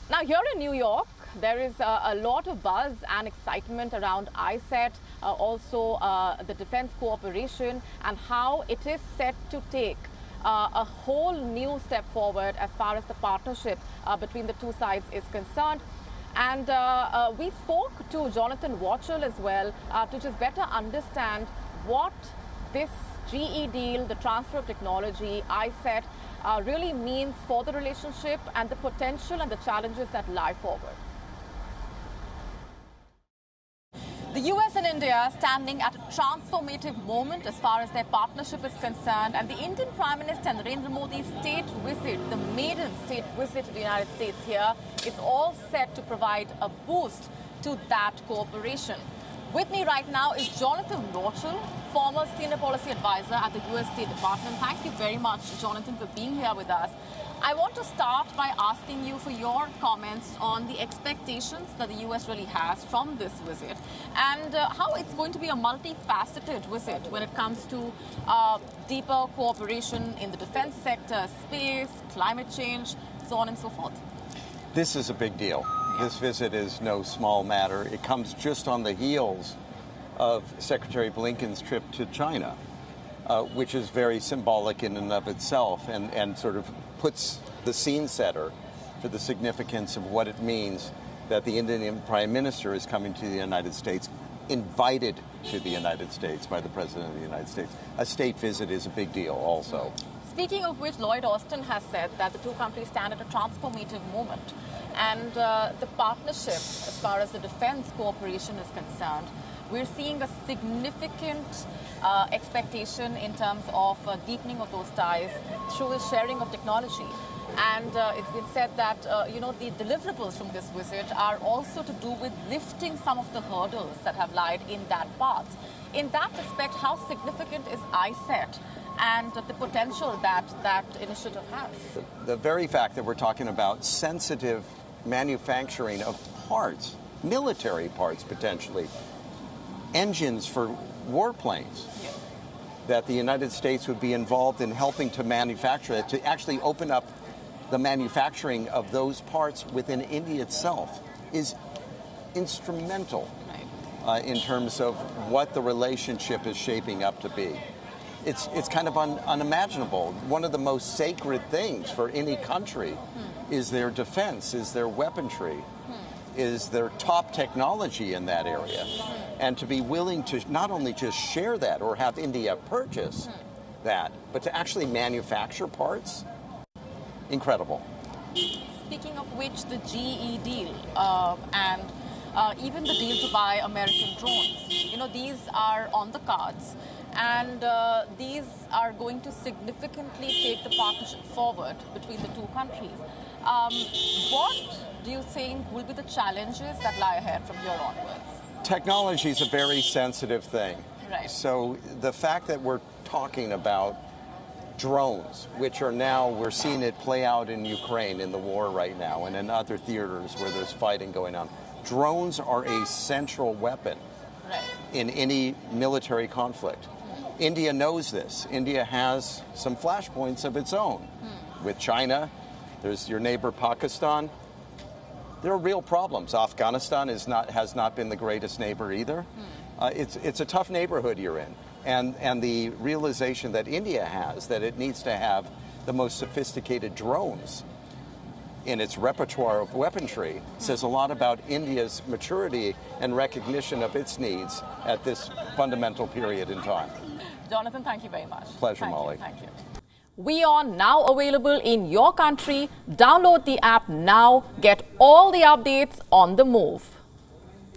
Now, here in New York, there is a lot of buzz and excitement around iCET, also the defense cooperation, and how it is set to take a whole new step forward as far as the partnership between the two sides is concerned. And we spoke to Jonathan Wachtel as well to just better understand what this GE deal, the transfer of technology, iCET, really means for the relationship and the potential and the challenges that lie forward. The US and India are standing at a transformative moment as far as their partnership is concerned, and the Indian Prime Minister Narendra Modi's state visit, the maiden state visit to the United States here, is all set to provide a boost to that cooperation. With me right now is Jonathan Wachtel, former senior policy advisor at the US State Department. Thank you very much, Jonathan, for being here with us. I want to start by asking you for your comments on the expectations that the US really has from this visit and how it's going to be a multifaceted visit when it comes to deeper cooperation in the defense sector, space, climate change, so on and so forth. This is a big deal. This visit is no small matter. It comes just on the heels of Secretary Blinken's trip to China, which is very symbolic in and of itself and sort of puts the scene setter for the significance of what it means that the Indian Prime Minister is coming to the United States, invited to the United States by the President of the United States. A state visit is a big deal also. Speaking of which, Lloyd Austin has said that the two countries stand at a transformative moment. And the partnership, as far as the defense cooperation is concerned, we're seeing a significant expectation in terms of deepening of those ties through the sharing of technology. And it's been said that, the deliverables from this visit are also to do with lifting some of the hurdles that have lied in that path. In that respect, how significant is iCET and the potential that that initiative has? The very fact that we're talking about sensitive manufacturing of parts, military parts potentially, engines for warplanes, that the United States would be involved in helping to manufacture it, to actually open up the manufacturing of those parts within India itself is instrumental in terms of what the relationship is shaping up to be. It's kind of unimaginable. One of the most sacred things for any country is their defense, is their weaponry, is their top technology in that area. And to be willing to not only just share that or have India purchase that, but to actually manufacture parts, incredible. Speaking of which, the GE deal and even the deal to buy American drones, these are on the cards. And these are going to significantly take the partnership forward between the two countries. What do you think will be the challenges that lie ahead from here onwards? Technology is a very sensitive thing. Right. So the fact that we're talking about drones, which are now, we're seeing it play out in Ukraine in the war right now and in other theaters where there's fighting going on. Drones are a central weapon in any military conflict. India knows this. India has some flashpoints of its own. With China, there's your neighbor Pakistan. There are real problems. Afghanistan has not been the greatest neighbor either. It's a tough neighborhood you're in. And the realization that India has that it needs to have the most sophisticated drones in its repertoire of weaponry says a lot about India's maturity and recognition of its needs at this fundamental period in time. Jonathan, thank you very much. Pleasure, Molly. Thank you. WION now available in your country. Download the app now. Get all the updates on the move.